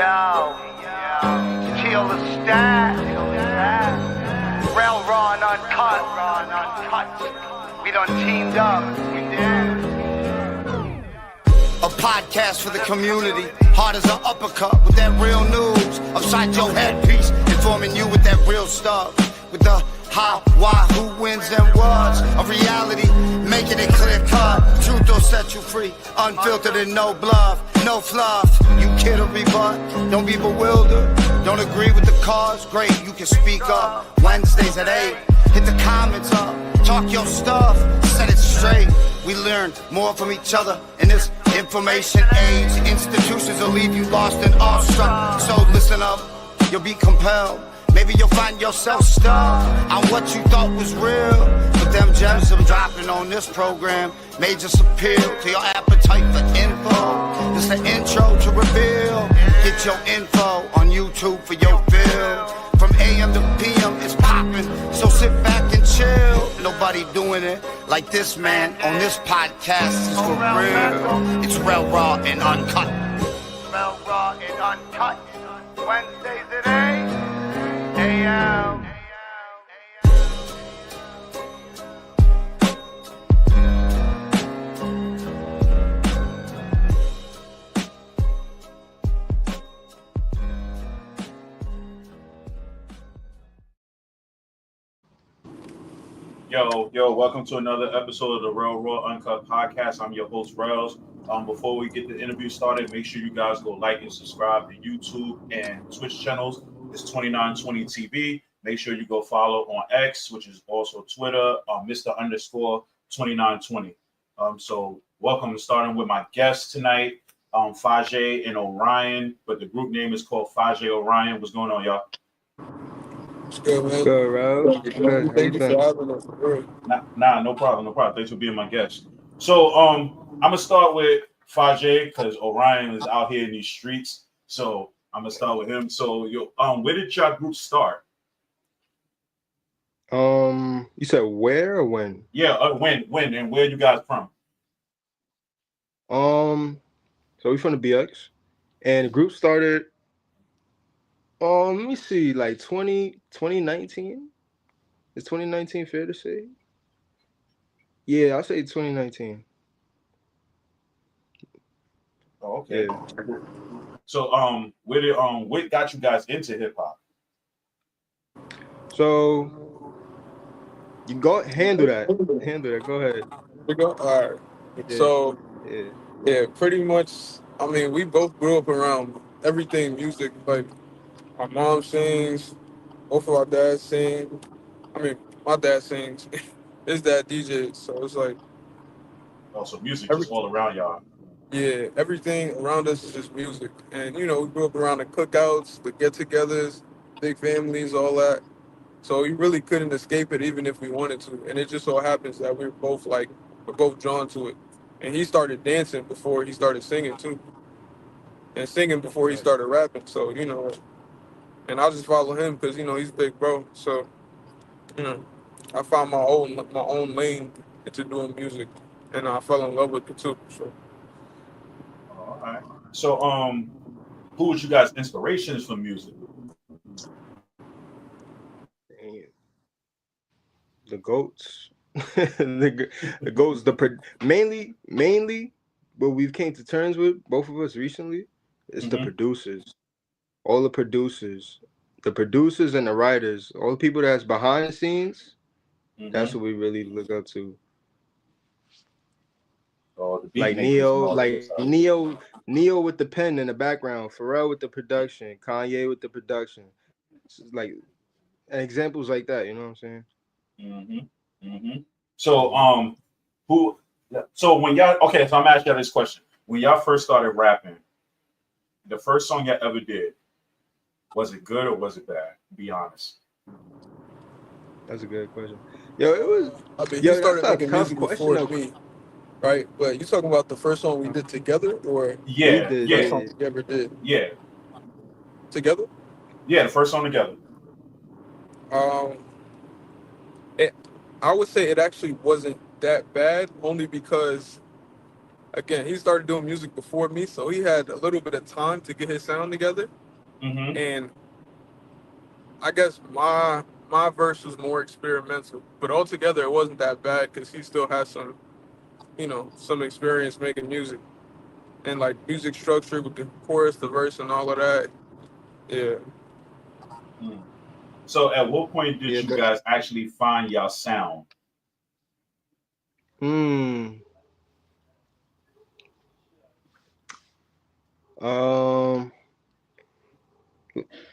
yo, kill the stat. Railroad uncut. We done teamed up. We did. A podcast for the community, hard as an uppercut with that real news. Upside your headpiece, informing you with that real stuff. With the how, why, who wins and what's a reality, making it clear cut. Truth will set you free, unfiltered and no bluff, no fluff. You kid or rebut, don't be bewildered. Don't agree with the cause, great, you can speak up. Wednesdays at 8, hit the comments up, talk your stuff, set it straight. We learn more from each other in this information age. Institutions will leave you lost and awestruck. So listen up, you'll be compelled. Maybe you'll find yourself stuck on what you thought was real. But them gems I'm dropping on this program may just appeal to your appetite for info. This the intro to reveal. Get your info on YouTube for your feel. From AM to PM, it's popping, so sit back and chill. Nobody doing it like this man on this podcast. It's for real. It's real raw and uncut. Real raw and uncut. Wednesdays at 8 AM. Yo, welcome to another episode of the Raw Uncut podcast. I'm your host, Rails. Before we get the interview started, make sure you guys go like and subscribe to YouTube and Twitch channels. It's 2920 TV. Make sure you go follow on X, which is also Twitter, Mr._2920. So welcome, starting with my guests tonight, Phajae and Oraian, but the group name is called PhajaeOraian. What's going on, y'all? It's good, man. Good, bro. Thank you for having us. Nah, no problem. Thanks for being my guest. So I'm gonna start with Phajae because Oraian is out here in these streets. So I'm gonna start with him. So where did your group start? You said where or when? Yeah, when and where you guys from? So we from the BX, and the group started. Let me see, like 2019. Is 2019 fair to say? Yeah, I'll say 2019. Oh, okay. Yeah. So what got you guys into hip hop? So you go handle that. Go ahead. We go. All right. Yeah. So yeah, pretty much. I mean, we both grew up around everything music. Like, our mom sings, both of our dads sing. I mean, my dad sings. His dad DJs. So it's like. Oh, so music just all around y'all. Yeah, everything around us is just music. And, we grew up around the cookouts, the get-togethers, big families, all that. So we really couldn't escape it even if we wanted to. And it just so happens that we're both drawn to it. And he started dancing before he started singing, too. And singing before he started rapping. So, and I'll just follow him because, he's big bro. So, I found my own lane into doing music. And I fell in love with it, too. So. All right. So, who was you guys' inspirations for music? The goats. the goats. Mainly what we've came to terms with, both of us recently, is the producers. All the producers and the writers, all the people that's behind the scenes. That's what we really look up to. Like Neo with the pen in the background, Pharrell with the production, Kanye with the production, like, and examples like that. You know what I'm saying? So when y'all so I'm asking y'all this question: when y'all first started rapping, the first song y'all ever did, was it good or was it bad? Be honest. That's a good question. Yo, it was. I mean, you started making music before me. Right, but you talking about the first song we did together, or first song we ever did? Yeah, together. Yeah, the first song together. I would say it actually wasn't that bad, only because again, he started doing music before me, so he had a little bit of time to get his sound together. Mm-hmm. And I guess my verse was more experimental, but altogether it wasn't that bad because he still has some, some experience making music and like music structure with the chorus, the verse, and all of that. Yeah. Mm. So, at what point did Yeah. you guys actually find y'all sound? Um,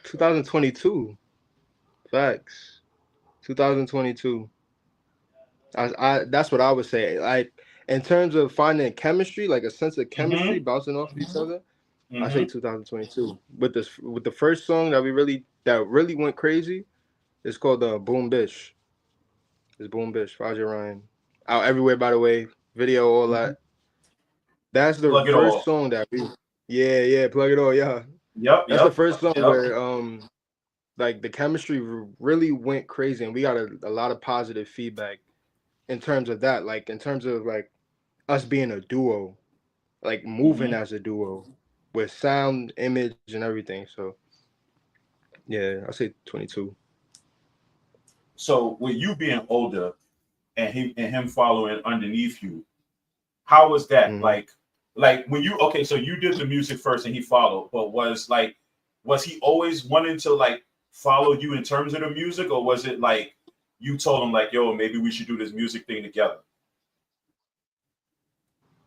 2022. Facts. 2022. That's what I would say. Like in terms of finding chemistry, like a sense of chemistry Mm-hmm. bouncing off of each other, I say Mm-hmm. 2022. With the first song that really went crazy, it's called Boom Bish. It's Boom Bish, PhajaeOraian. Out everywhere, by the way. Video, all Mm-hmm. that. That's the Plug it first all. song that we. Yeah, plug it all, yeah. Yep. That's the Yep. first song Yep. where like the chemistry really went crazy, and we got a lot of positive feedback in terms of that. Like in terms of like us being a duo, like moving Mm-hmm. as a duo with sound, image, and everything. So yeah, I say 22. So, with you being older and him following underneath you, how was that? Mm-hmm. Like when you okay, so you did the music first and he followed, but was he always wanting to like follow you in terms of the music, or was it like you told him like, yo, maybe we should do this music thing together?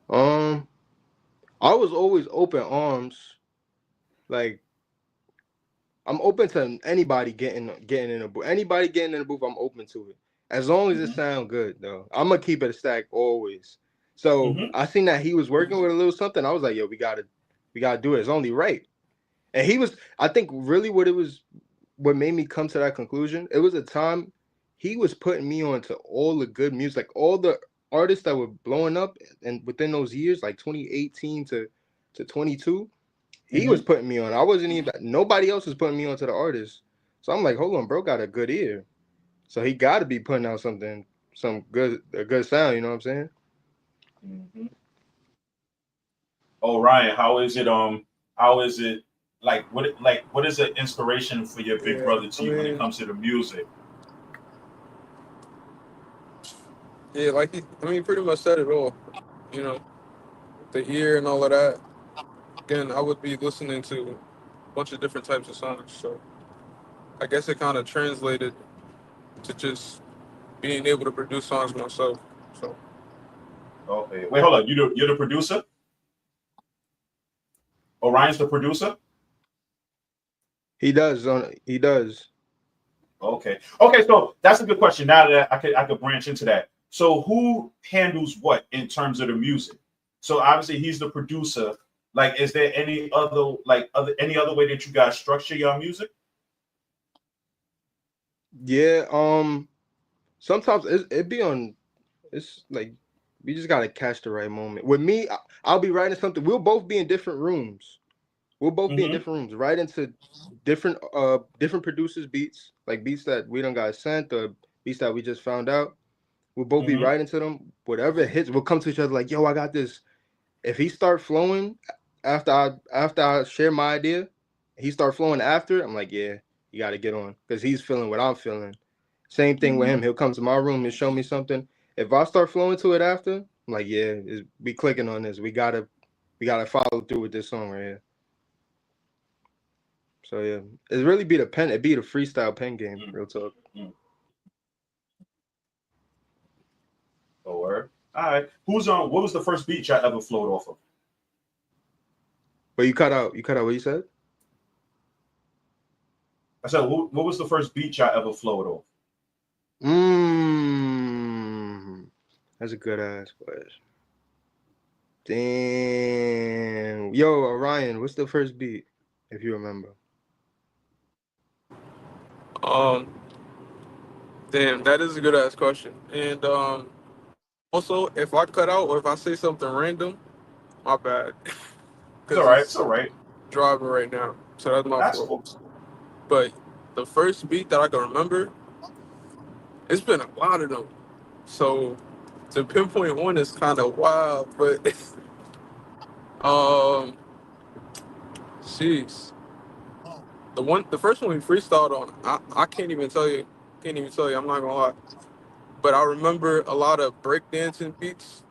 Um, I was always open arms. Like I'm open to anybody getting in a booth. Anybody getting in the booth, I'm open to it. As long as it Mm-hmm. sound good, though. I'm gonna keep it a stack always. So Mm-hmm. I seen that he was working with a little something. I was like, yo, we gotta do it. It's only right. And he was, I think, really what made me come to that conclusion. It was a time he was putting me on to all the good music, like all the artists that were blowing up, and within those years, like 2018 to 22. He was Mm-hmm. putting me on. I wasn't even. Nobody else was putting me on to the artist. So I'm like, hold on, bro, got a good ear. So he got to be putting out a good sound. You know what I'm saying? Mm-hmm. Oh, Ryan, how is it? How is it? What is the inspiration for your big Yeah. brother to you when it comes to the music? Yeah, like he pretty much said it all. You know, the ear and all of that. Again, I would be listening to a bunch of different types of songs. So I guess it kind of translated to just being able to produce songs myself. So Okay, wait, hold on. You're the producer. Orion's the producer. He does. He does. Okay. Okay, so that's a good question. Now that I could branch into that. So who handles what in terms of the music? So obviously he's the producer. Like, is there any other way that you guys structure your music? Yeah. Sometimes it be on. It's like we just gotta catch the right moment. With me, I'll be writing something. We'll both be in different rooms. We'll both be in Mm-hmm. different rooms, right into different producers' beats, like beats that we don't got sent or beats that we just found out. We'll both be Mm-hmm. right into them. Whatever hits, we'll come to each other like, yo, I got this. If he start flowing after I share my idea, he start flowing after, I'm like, yeah, you gotta get on. Because he's feeling what I'm feeling. Same thing with Mm-hmm. him. He'll come to my room and show me something. If I start flowing to it after, I'm like, yeah, we clicking on this. We gotta follow through with this song right here. So yeah, it really be the pen. It be the freestyle pen game. Real talk. Mm-hmm. Oh, word. All right. Who's on? What was the first beat y'all ever flowed off of? But you cut out. You cut out what you said. I said, what was the first beat y'all ever flowed off? That's a good ass question. Damn. Yo, Orion, what's the first beat? If you remember. um, damn, that is a good ass question. And also, if I cut out or if I say something random, my bad, It's all because right. It's it's all right. driving right now. So that's my That's fault. cool. But the first beat that I can remember, it's been a lot of them. So to pinpoint one is kind of wild, but Um, jeez, the first one we freestyled on, I can't even tell you. Can't even tell you. I'm not gonna lie. But I remember a lot of breakdancing beats,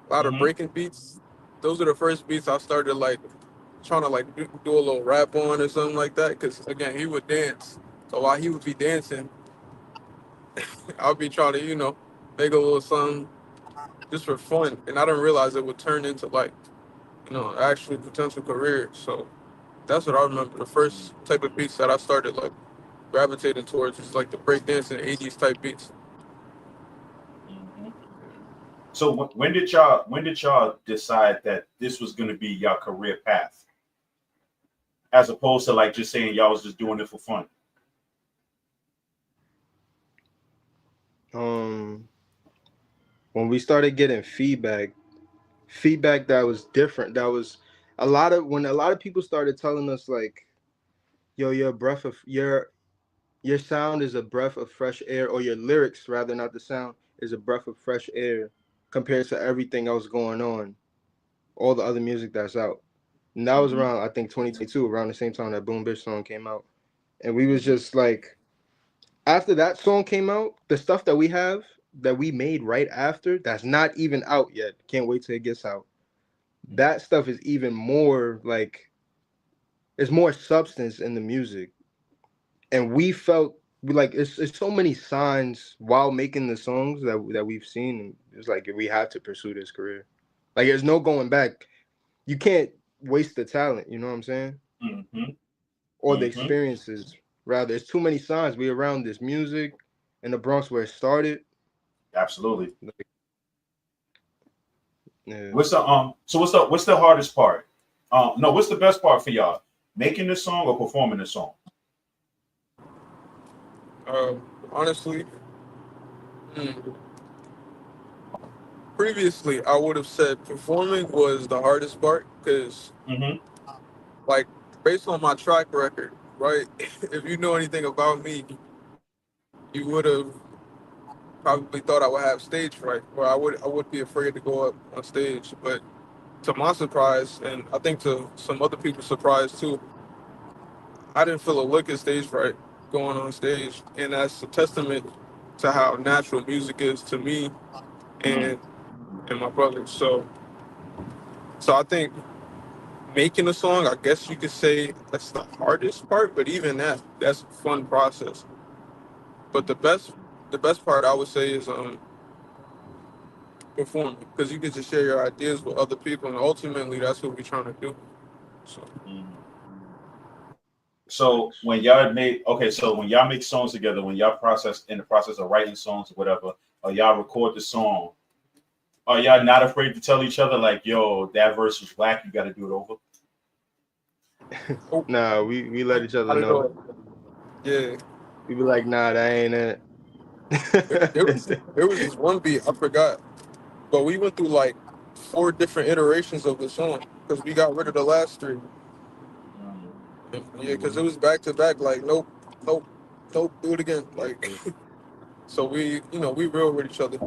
a lot of Mm-hmm. breaking beats. Those are the first beats I started like trying to like do a little rap on or something like that. Cause again, he would dance. So while he would be dancing, I'd be trying to, make a little something just for fun. And I didn't realize it would turn into like, actual potential career. So that's what I remember. The first type of beats that I started like gravitating towards was like the breakdancing 80s type beats. Mm-hmm. So when did y'all decide that this was going to be y'all career path, as opposed to like just saying y'all was just doing it for fun? When we started getting feedback that was different, that was when a lot of people started telling us like, yo, your sound is a breath of fresh air, or your lyrics rather, not the sound, is a breath of fresh air compared to everything else going on, all the other music that's out. And that was Mm-hmm. around, I think, 2022, around the same time that Boom Bitch song came out. And we was just like, after that song came out, the stuff that we have that we made right after, that's not even out yet. Can't wait till it gets out. That stuff is even more like, there's more substance in the music. And we felt like it's so many signs while making the songs that we've seen. And it's like we have to pursue this career. Like there's no going back. You can't waste the talent, you know what I'm saying? Mm-hmm. Or the Mm-hmm. experiences. Rather, it's too many signs. We around this music in the Bronx where it started. Absolutely. Like, yeah. What's the hardest part? No, what's the best part for y'all? Making the song or performing the song? Honestly, hmm, previously I would have said performing was the hardest part because, Mm-hmm. like, based on my track record, right? If you know anything about me, you would have probably thought I would have stage fright, or I would be afraid to go up on stage. But to my surprise, and I think to some other people's surprise too, I didn't feel a lick of stage fright going on stage, and that's a testament to how natural music is to me Mm-hmm. and my brothers. So I think making a song, I guess you could say that's the hardest part, but even that's a fun process. But the best part I would say is performing because you get to share your ideas with other people, and ultimately that's what we're trying to do. So Mm-hmm. So when y'all make so when y'all make songs together, when y'all process in the process of writing songs or whatever, or y'all record the song, are y'all not afraid to tell each other like, "Yo, that verse was whack. You got to do it over." oh, Nah, we let each other I don't know. know. Yeah, We be like, nah, that ain't there was it. there was this one beat I forgot, but we went through like four different iterations of the song because we got rid of the last three. Yeah, because it was back to back. Like nope, nope, nope, do it again. Like so we real with each other.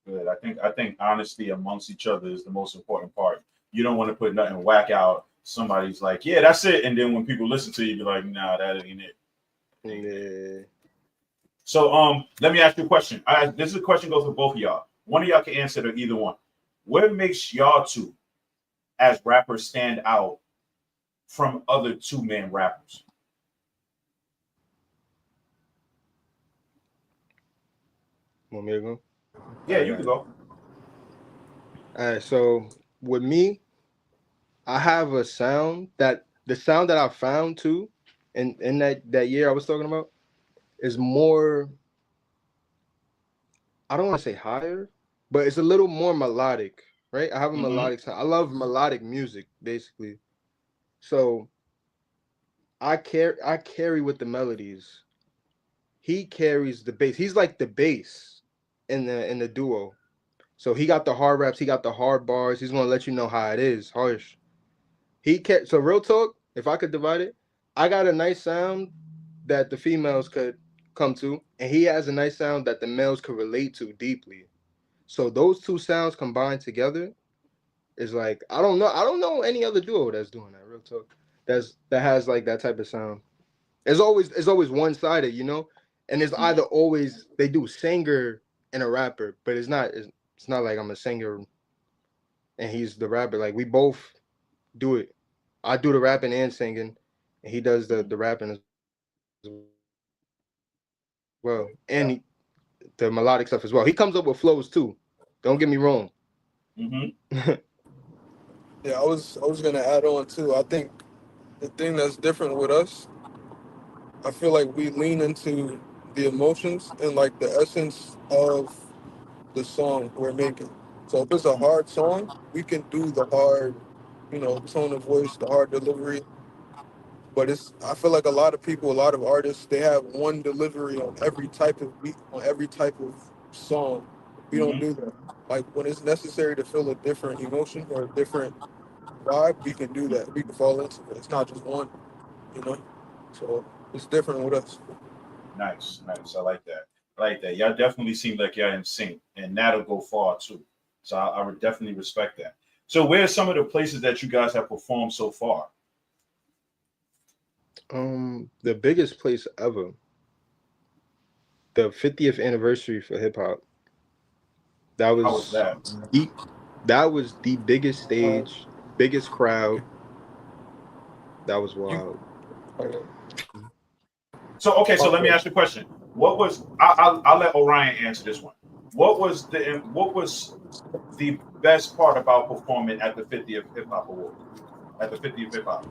Good. I think honesty amongst each other is the most important part. You don't want to put nothing whack out. Somebody's like, "Yeah, that's it," and then when people listen to you, you're like, "Nah, that ain't it." Ain't it. Yeah. So let me ask you a question. This is a question goes for both of y'all. One of y'all can answer to either one. What makes y'all two as rappers stand out from other two-man rappers? Want me to go? Yeah, you can go. All right. So with me, I have a sound that the sound that I found too, in that year I was talking about, is more. I don't want to say higher, but it's a little more melodic, right? I have a Mm-hmm. melodic sound. I love melodic music, basically. So I carry with the melodies. He carries the bass. He's like the bass in the duo. So he got the hard raps, he got the hard bars. He's gonna let you know how it is, harsh. So real talk, if I could divide it, I got a nice sound that the females could come to, and he has a nice sound that the males could relate to deeply. So those two sounds combined together, is like I don't know any other duo that's doing that. Real talk, that has like that type of sound. It's always one sided, you know, and it's either always they do singer and a rapper, but it's not like I'm a singer and he's the rapper. Like we both do it. I do the rapping and singing, and he does the rapping as well, and the melodic stuff as well. He comes up with flows too. Don't get me wrong. Mm-hmm. Yeah, I was gonna add on too. I think the thing that's different with us, I feel like we lean into the emotions and like the essence of the song we're making. So if it's a hard song, we can do the hard, tone of voice, the hard delivery. But I feel like a lot of people, a lot of artists, they have one delivery on every type of beat, on every type of song. We don't do that. Like when it's necessary to feel a different emotion or a different vibe, we can do that. We can fall into it. It's not just one, you know. So it's different with us. Nice. I like that. Y'all definitely seem like y'all in sync, and that'll go far too. So I would definitely respect that. So where's some of the places that you guys have performed so far? The biggest place ever, the 50th anniversary for hip hop. That How was was that? that was the biggest stage, biggest crowd. That was You, wild. so okay, so let me ask you a question. What was I'll let Orion answer this one. What was the best part about performing at the 50th Hip Hop Award? At the 50th Hip Hop?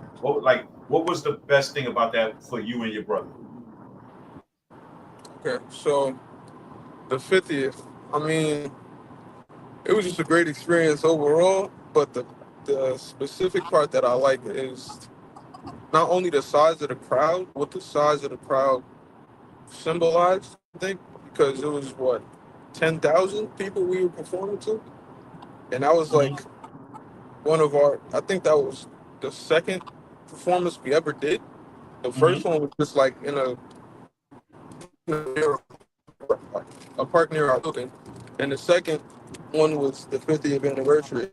What was the best thing about that for you and your brother? Okay, so the 50th, I mean, it was just a great experience overall, but the specific part that I like is not only the size of the crowd, what the size of the crowd symbolized, I think, because it was what, 10,000 people we were performing to? And that was like I think that was the second performance we ever did. The Mm-hmm. first one was just like near a park near our building. And the second one was the 50th anniversary.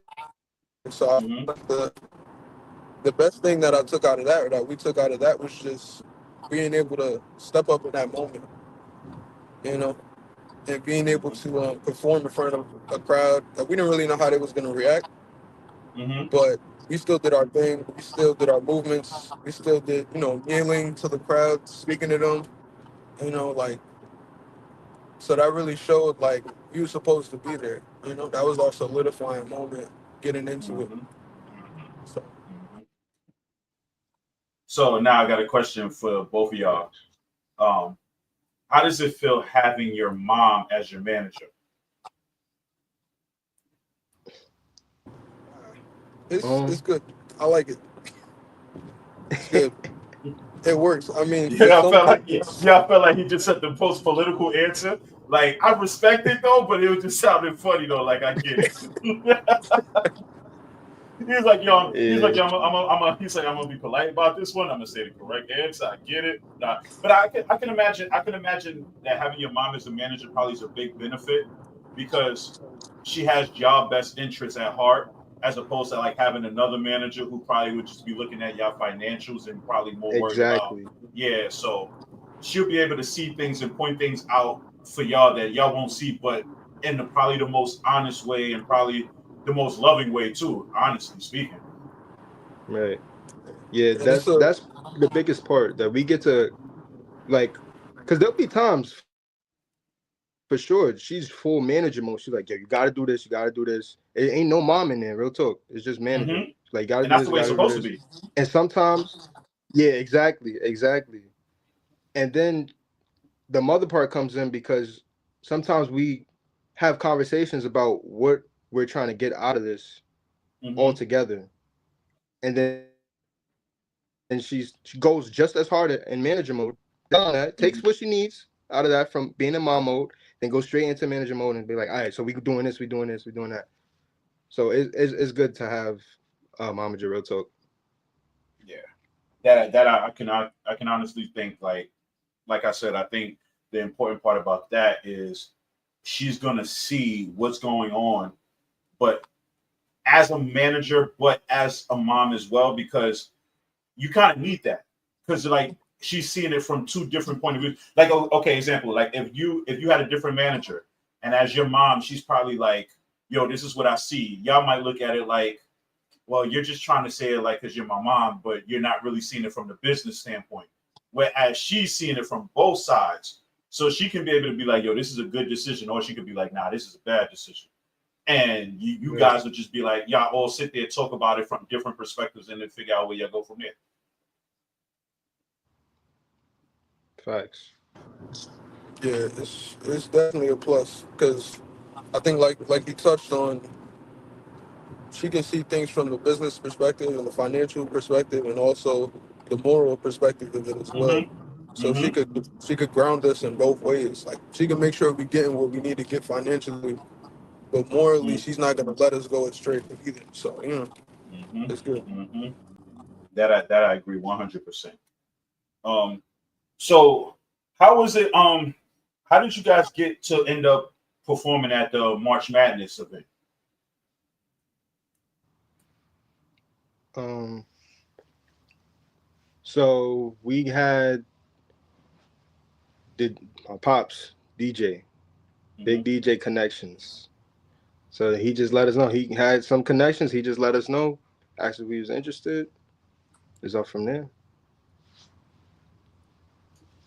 So I feel Mm-hmm. like the best thing that I took out of that, or that we took out of that, was just being able to step up in that moment, you know, and being able to perform in front of a crowd that we didn't really know how they was going to react, Mm-hmm. but we still did our thing. We still did our movements. We still did, kneeling to the crowd, speaking to them, like, so that really showed like you were supposed to be there. That was our solidifying moment, getting into it. Mm-hmm. So Mm-hmm. So now I got a question for both of y'all. Um, how does it feel having your mom as your manager? it's good. I like it. It's good. It works. I mean, for Yeah, I some felt like things, yeah, I felt like he just said the most political answer. Like I respect it though, but it was just sounding funny though. Like I get it. He's like, yo, Yeah, he's like, I'm gonna be polite about this one. I'm gonna say the correct answer. I get it. Nah, but I can imagine that having your mom as a manager probably is a big benefit because she has y'all best interests at heart, as opposed to like having another manager who probably would just be looking at y'all financials and probably more worried about, exactly. yeah. So she'll be able to see things and point things out for y'all that y'all won't see, but in probably the most honest way and probably the most loving way too, honestly speaking. Right. Yeah, and it's a that's the biggest part that we get to like, because there'll be times for sure she's full manager mode. She's like, yo, you gotta do this, you gotta do this. It ain't no mom in there, real talk. It's just manager. Mm-hmm. She's like, gotta And do that's this, the way it's gotta do supposed to this. be. And sometimes, yeah, exactly. And then the mother part comes in because sometimes we have conversations about what we're trying to get out of this Mm-hmm. altogether. And then she goes just as hard in manager mode. Down that takes Mm-hmm. what she needs out of that from being in mom mode, then go straight into manager mode and be like, all right, so we doing this, we doing this, we doing that. So it's good to have momager real talk. Yeah, that I can honestly think like I said, I think the important part about that is she's gonna see what's going on, but as a manager, but as a mom as well, because you kind of need that, because like she's seeing it from two different point of views. Like, okay, example, like if you had a different manager, and as your mom, she's probably like, yo, this is what I see. Y'all might look at it like, well, you're just trying to say it like because you're my mom, but you're not really seeing it from the business standpoint. Whereas she's seeing it from both sides. So she can be able to be like, yo, this is a good decision. Or she could be like, nah, this is a bad decision. And you guys would just be like, y'all all sit there, talk about it from different perspectives, and then figure out where y'all go from there. Facts. Yeah, it's definitely a plus because I think like you touched on, she can see things from the business perspective and the financial perspective and also the moral perspective of it as well. So she could ground us in both ways. Like she can make sure we're getting what we need to get financially, but morally she's not gonna let us go astray either. So it's good. That I agree 100%. So how was it? How did you guys get to end up performing at the March Madness event? So we had my pops DJ, big DJ connections. So he just let us know he had some connections. He just let us know, asked if we was interested. It's up from there.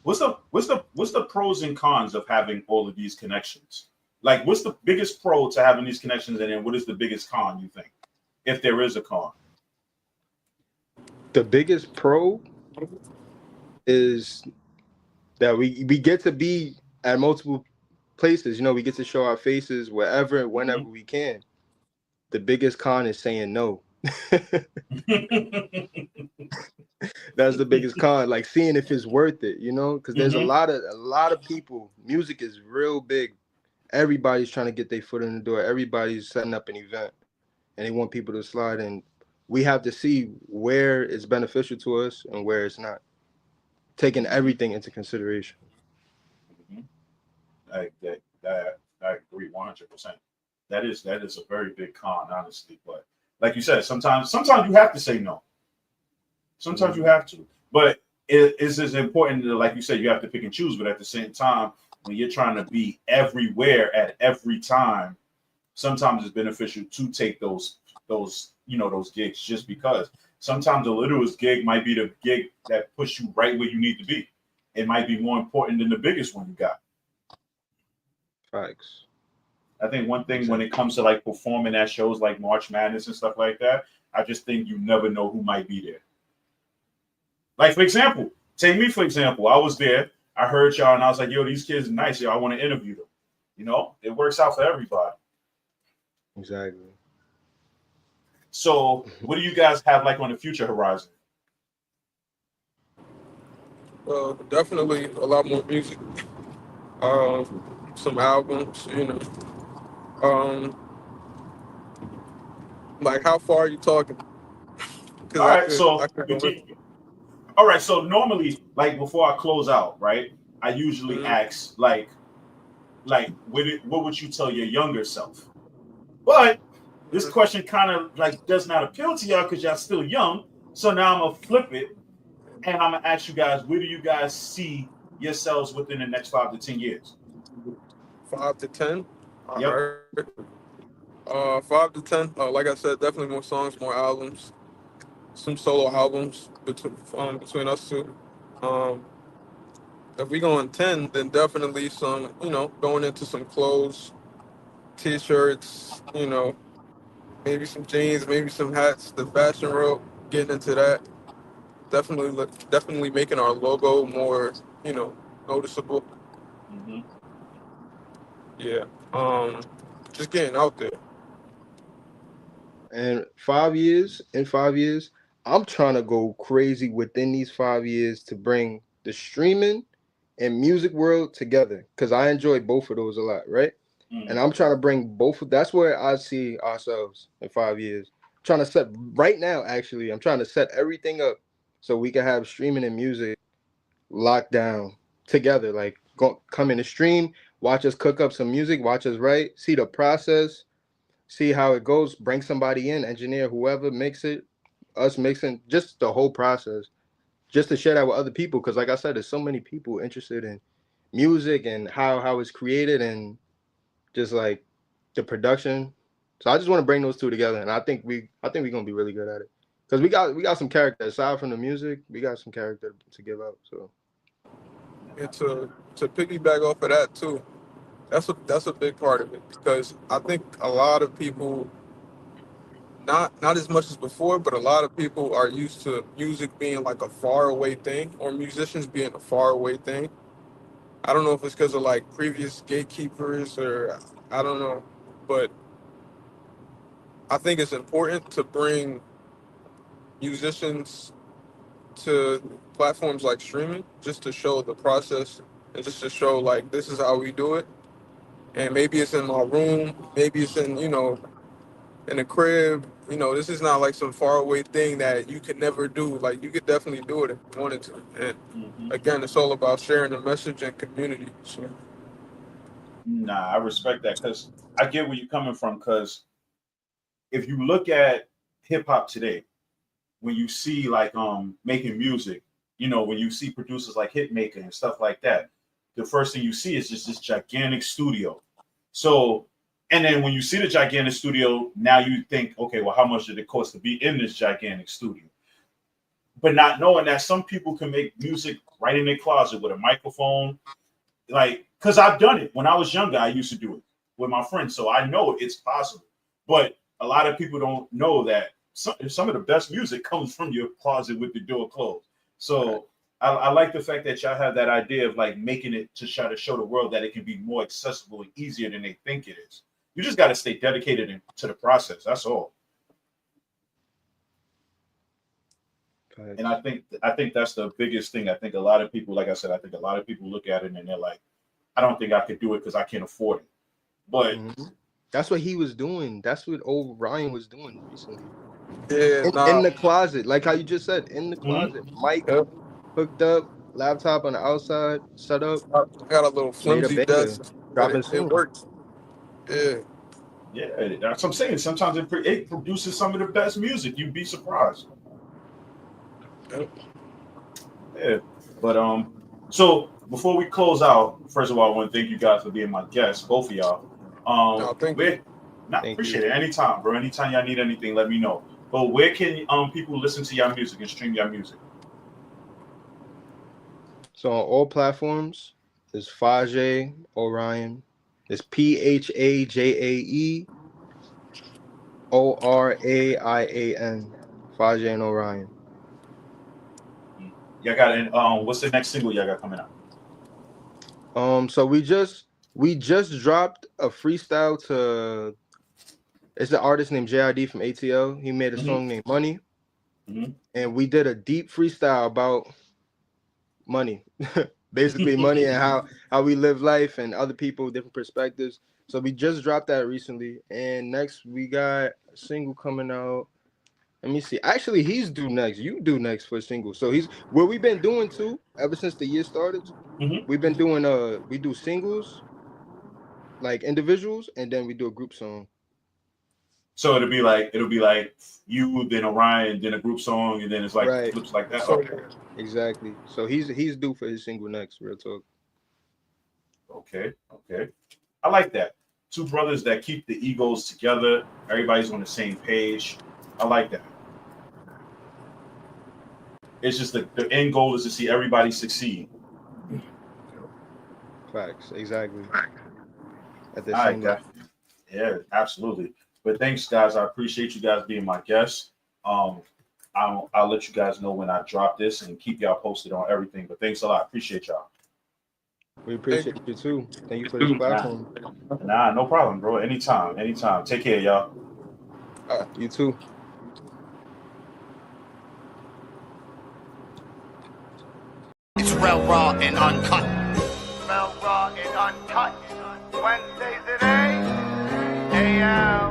What's the pros and cons of having all of these connections? Like, what's the biggest pro to having these connections, and then what is the biggest con, you think, if there is a con? The biggest pro is that we get to be at multiple places. We get to show our faces wherever and whenever we can. The biggest con is saying no. That's the biggest con, like seeing if it's worth it, because there's a lot of people. Music is real big. Everybody's trying to get their foot in the door. Everybody's setting up an event, and they want people to slide in. We have to see where it's beneficial to us and where it's not, taking everything into consideration. I agree 100%. That is a very big con, honestly. But like you said, sometimes you have to say no. Sometimes you have to. But it's as important to, like you said, you have to pick and choose. But at the same time, when you're trying to be everywhere at every time, sometimes it's beneficial to take those gigs, just because sometimes the littlest gig might be the gig that puts you right where you need to be. It might be more important than the biggest one you got. Facts. I think one thing when it comes to like performing at shows like March Madness and stuff like that, I just think you never know who might be there. Like, for example, take me for example. I was there, I heard y'all, and I was like, yo, these kids are nice. Yo, I want to interview them. It works out for everybody. Exactly. So what do you guys have like on the future horizon? Definitely a lot more music. Some albums, like how far are you talking? All right, so normally, like before I close out, right, I usually ask like what would you tell your younger self? But this question kind of like does not appeal to y'all because y'all still young. So now I'm gonna flip it and I'm gonna ask you guys, where do you guys see yourselves within the next 5 to 10 years? 5 to 10. Yep. 5 to 10. Like I said, definitely more songs, more albums, some solo albums between us two. If we go on 10, then definitely some, going into some clothes, t-shirts, maybe some jeans, maybe some hats, the fashion world, getting into that. Definitely making our logo more, noticeable. Yeah. Just getting out there. And in 5 years, I'm trying to go crazy within these 5 years to bring the streaming and music world together, because I enjoy both of those a lot, right? And I'm trying to bring both of that's where I see ourselves in 5 years. I'm trying to set everything up so we can have streaming and music locked down together. Like, come in the stream, watch us cook up some music, watch us write, see the process, see how it goes, bring somebody in, engineer, whoever, mix it, us mixing, just the whole process, just to share that with other people. Because like I said, there's so many people interested in music and how it's created and just like the production. So I just want to bring those two together, and I think we're gonna be really good at it because we got some character aside from the music. We got some character to give out. So And to piggyback off of that too, that's a big part of it because I think a lot of people, not as much as before, but a lot of people are used to music being like a far away thing or musicians being a far away thing. I don't know if it's because of like previous gatekeepers or I don't know, but I think it's important to bring musicians to platforms like streaming just to show the process and just to show like this is how we do it. And maybe it's in my room, maybe it's in, in a crib. This is not like some faraway thing that you could never do. Like you could definitely do it if you wanted to. And again, it's all about sharing the message and community. So. Nah, I respect that because I get where you're coming from. Because if you look at hip hop today, when you see like making music, when you see producers like Hitmaker and stuff like that, the first thing you see is just this gigantic studio. So, and then when you see the gigantic studio, now you think, okay, well, how much did it cost to be in this gigantic studio? But not knowing that some people can make music right in their closet with a microphone, like, because I've done it. When I was younger, I used to do it with my friends, so I know it's possible. But a lot of people don't know that some of the best music comes from your closet with the door closed. So I like the fact that y'all have that idea of like making it to try to show the world that it can be more accessible and easier than they think it is. You just got to stay dedicated to the process. That's all. right. And I think that's the biggest thing. I think a lot of people, like I said, I think a lot of people look at it and they're like, I don't think I could do it because I can't afford it. But that's what he was doing. That's what Oraian was doing recently. Yeah, in the closet, like how you just said, in the closet, mic hooked up, laptop on the outside, set up. I got a little flimsy desk, but it works. Yeah. Yeah, that's what I'm saying. Sometimes it produces some of the best music. You'd be surprised. Yeah, but so before we close out, first of all, I want to thank you guys for being my guests, both of y'all. Thank you. Appreciate it. Anytime, bro. Anytime y'all need anything, let me know. But where can people listen to your music and stream your music? So on all platforms, there's PhajaeOraian. It's PhajaeOraian. Phajae and Oraian. Y'all got an what's the next single y'all got coming out? So we just dropped a freestyle to. It's an artist named JID from ATL. He made a song named Money, and we did a deep freestyle about money, basically money and how we live life and other people, different perspectives. So we just dropped that recently, and next we got a single coming out. Let me see. Actually, he's due next. You do next for a single. So he's what we've been doing too ever since the year started. We've been doing we do singles, like individuals, and then we do a group song. So it'll be like you, then Oraian, then a group song, and then it's like flips like that. So, exactly. So he's due for his single next. Real talk. Okay. I like that. Two brothers that keep the egos together. Everybody's on the same page. I like that. It's just the end goal is to see everybody succeed. Facts. Exactly. At the same time. Yeah, absolutely. But thanks, guys. I appreciate you guys being my guests. I'll let you guys know when I drop this and keep y'all posted on everything. But thanks a lot. Appreciate y'all. We appreciate you too. Thank you for this platform. Nah, no problem, bro. Anytime. Take care, y'all. You too. It's Rel Raw and Uncut. Rel Raw and Uncut. Wednesdays at 8 a.m.